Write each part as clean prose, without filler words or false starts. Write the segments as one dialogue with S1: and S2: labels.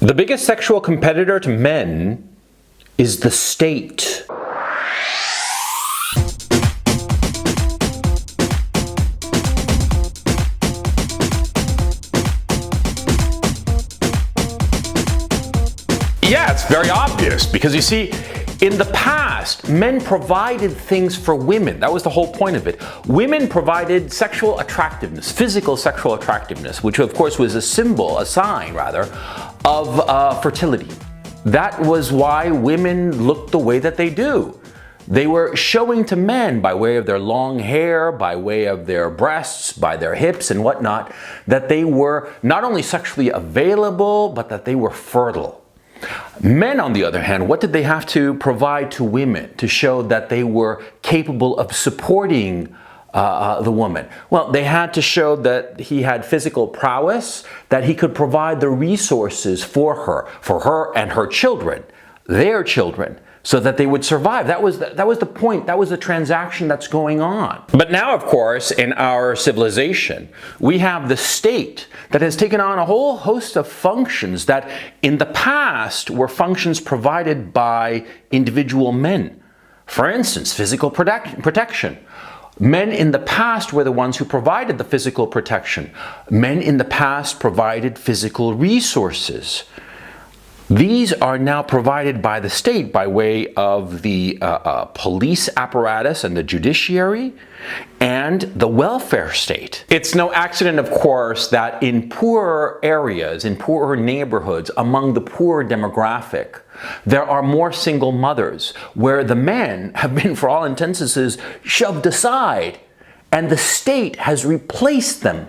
S1: The biggest sexual competitor to men is the state. Yeah, it's very obvious because you see, in the past, men provided things for women. That was the whole point of it. Women provided sexual attractiveness, physical sexual attractiveness, which of course was a symbol, a sign rather, of fertility. That was why women looked the way that they do. They were showing to men by way of their long hair, by way of their breasts, by their hips and whatnot, that they were not only sexually available, but that they were fertile. Men, on the other hand, what did they have to provide to women to show that they were capable of supporting the woman? Well, they had to show that he had physical prowess, that he could provide the resources for her and her children, their children, so that they would survive. That was the point. That was the transaction that's going on. But now, of course, in our civilization, we have the state that has taken on a whole host of functions that in the past were functions provided by individual men. For instance, physical protection. Men in the past were the ones who provided the physical protection. Men in the past provided physical resources. These are now provided by the state by way of the police apparatus and the judiciary and the welfare state. It's no accident, of course, that in poorer areas, in poorer neighborhoods, among the poor demographic, there are more single mothers where the men have been, for all intents and purposes, shoved aside and the state has replaced them.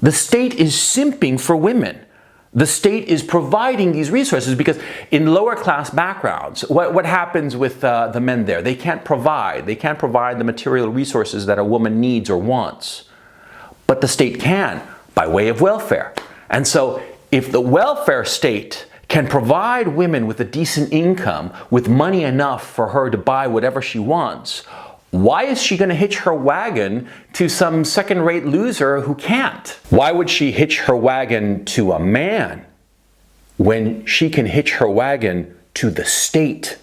S1: The state is simping for women. The state is providing these resources because in lower class backgrounds, what happens with the men there? They can't provide the material resources that a woman needs or wants. But the state can, by way of welfare. And so if the welfare state can provide women with a decent income, with money enough for her to buy whatever she wants, why is she going to hitch her wagon to some second-rate loser who can't? Why would she hitch her wagon to a man when she can hitch her wagon to the state?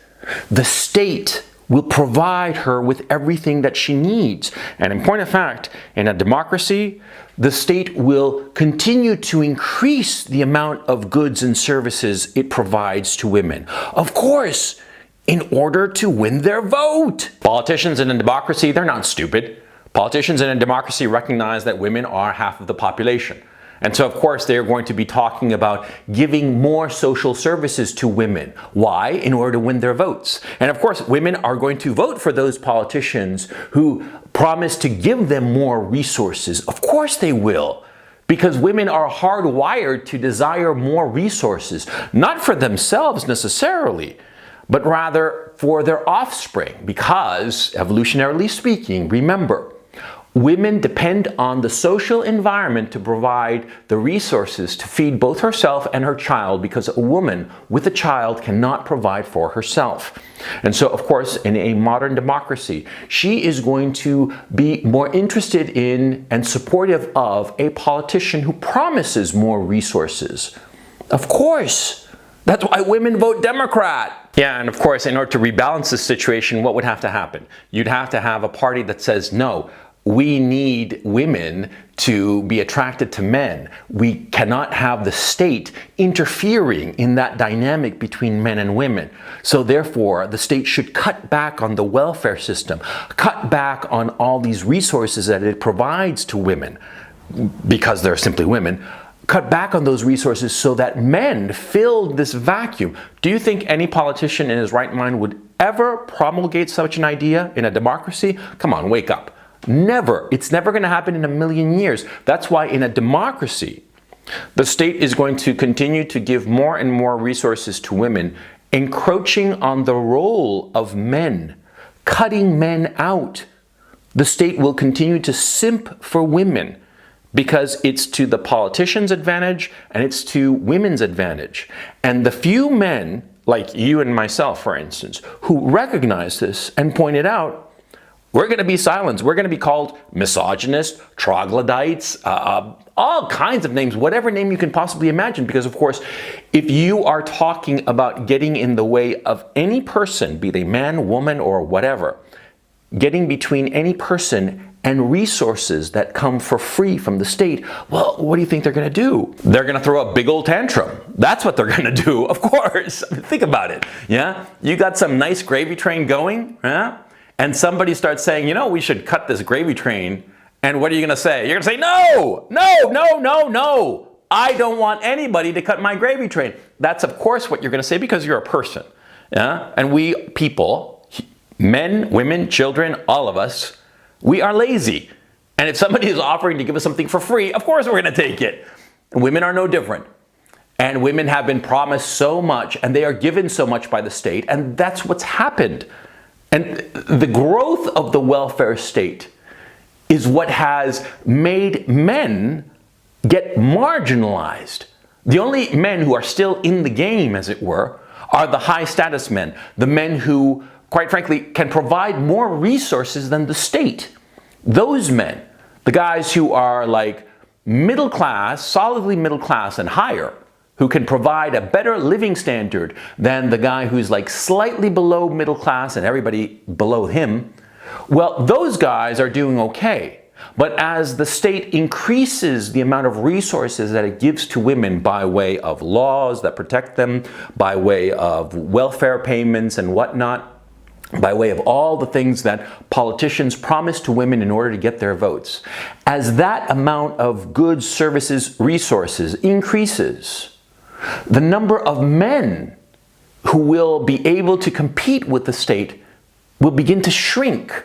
S1: The state will provide her with everything that she needs. And in point of fact, in a democracy, the state will continue to increase the amount of goods and services it provides to women. Of course, in order to win their vote. Politicians in a democracy, they're not stupid. Politicians in a democracy recognize that women are half of the population. And so, of course, they're going to be talking about giving more social services to women. Why? In order to win their votes. And of course, women are going to vote for those politicians who promise to give them more resources. Of course they will. Because women are hardwired to desire more resources, not for themselves necessarily, but rather for their offspring, because, evolutionarily speaking, remember, women depend on the social environment to provide the resources to feed both herself and her child, because a woman with a child cannot provide for herself. And so, of course, in a modern democracy, she is going to be more interested in and supportive of a politician who promises more resources. Of course. That's why women vote Democrat. Yeah, and of course, in order to rebalance this situation, what would have to happen? You'd have to have a party that says, no, we need women to be attracted to men. We cannot have the state interfering in that dynamic between men and women. So therefore, the state should cut back on the welfare system, cut back on all these resources that it provides to women, because they're simply women. Cut back on those resources so that men fill this vacuum. Do you think any politician in his right mind would ever promulgate such an idea in a democracy? Come on, wake up. Never. It's never going to happen in a million years. That's why in a democracy, the state is going to continue to give more and more resources to women, encroaching on the role of men, cutting men out. The state will continue to simp for women, because it's to the politician's advantage and it's to women's advantage. And the few men, like you and myself, for instance, who recognize this and point it out, we're going to be silenced. We're going to be called misogynist, troglodytes, all kinds of names, whatever name you can possibly imagine, because of course, if you are talking about getting in the way of any person, be they man, woman, or whatever, getting between any person and resources that come for free from the state, well, what do you think they're going to do? They're going to throw a big old tantrum. That's what they're going to do, of course. Think about it, yeah? You got some nice gravy train going, yeah? And somebody starts saying, you know, we should cut this gravy train. And what are you going to say? You're going to say, no, no, no, no, no. I don't want anybody to cut my gravy train. That's, of course, what you're going to say because you're a person, yeah? And we people, men, women, children, all of us, we are lazy. And if somebody is offering to give us something for free, of course we're going to take it. Women are no different. And women have been promised so much and they are given so much by the state, and that's what's happened. And the growth of the welfare state is what has made men get marginalized. The only men who are still in the game, as it were, are the high status men, the men who, quite frankly, can provide more resources than the state. Those men, the guys who are like middle class, solidly middle class and higher, who can provide a better living standard than the guy who's like slightly below middle class and everybody below him, well, those guys are doing okay. But as the state increases the amount of resources that it gives to women by way of laws that protect them, by way of welfare payments and whatnot, by way of all the things that politicians promise to women in order to get their votes, as that amount of goods, services, resources increases, the number of men who will be able to compete with the state will begin to shrink,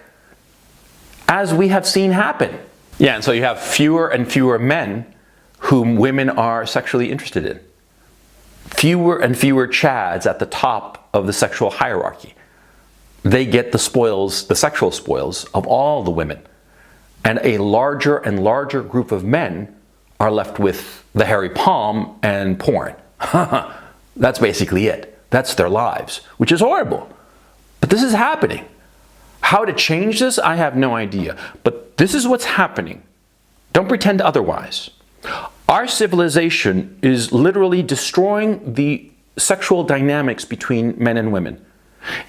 S1: as we have seen happen. Yeah, and so you have fewer and fewer men whom women are sexually interested in. Fewer and fewer chads at the top of the sexual hierarchy. They get the spoils, the sexual spoils of all the women. And a larger and larger group of men are left with the hairy palm and porn. That's basically it. That's their lives, which is horrible. But this is happening. How to change this, I have no idea. But this is what's happening. Don't pretend otherwise. Our civilization is literally destroying the sexual dynamics between men and women.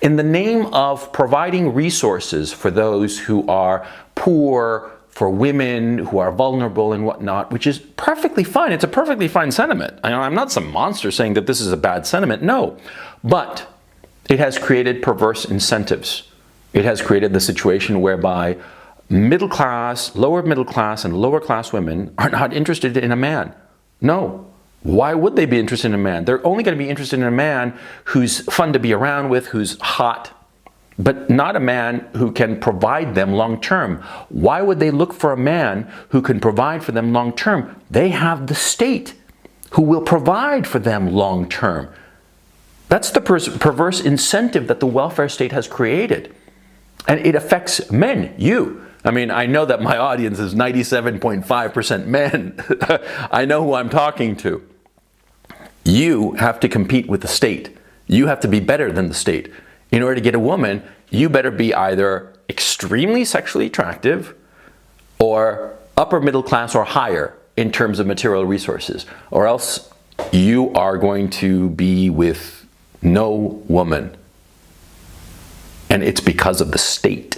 S1: In the name of providing resources for those who are poor, for women who are vulnerable and whatnot, which is perfectly fine. It's a perfectly fine sentiment. I'm not some monster saying that this is a bad sentiment, no. But it has created perverse incentives. It has created the situation whereby middle class, lower middle class, and lower class women are not interested in a man. No. Why would they be interested in a man? They're only going to be interested in a man who's fun to be around with, who's hot, but not a man who can provide them long term. Why would they look for a man who can provide for them long term? They have the state who will provide for them long term. That's the perverse incentive that the welfare state has created. And it affects men, you. I mean, I know that my audience is 97.5% men. I know who I'm talking to. You have to compete with the state. You have to be better than the state. In order to get a woman, you better be either extremely sexually attractive or upper middle class or higher in terms of material resources, or else you are going to be with no woman. And it's because of the state.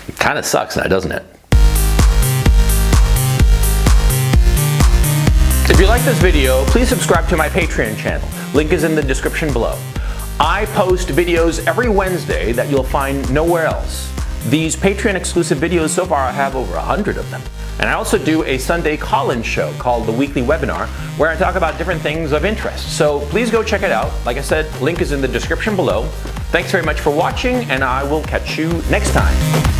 S1: It kind of sucks now, doesn't it? If you like this video, please subscribe to my Patreon channel. Link is in the description below. I post videos every Wednesday that you'll find nowhere else. These Patreon exclusive videos, so far I have over 100 of them. And I also do a Sunday call-in show called The Weekly Webinar, where I talk about different things of interest. So please go check it out. Like I said, link is in the description below. Thanks very much for watching, and I will catch you next time.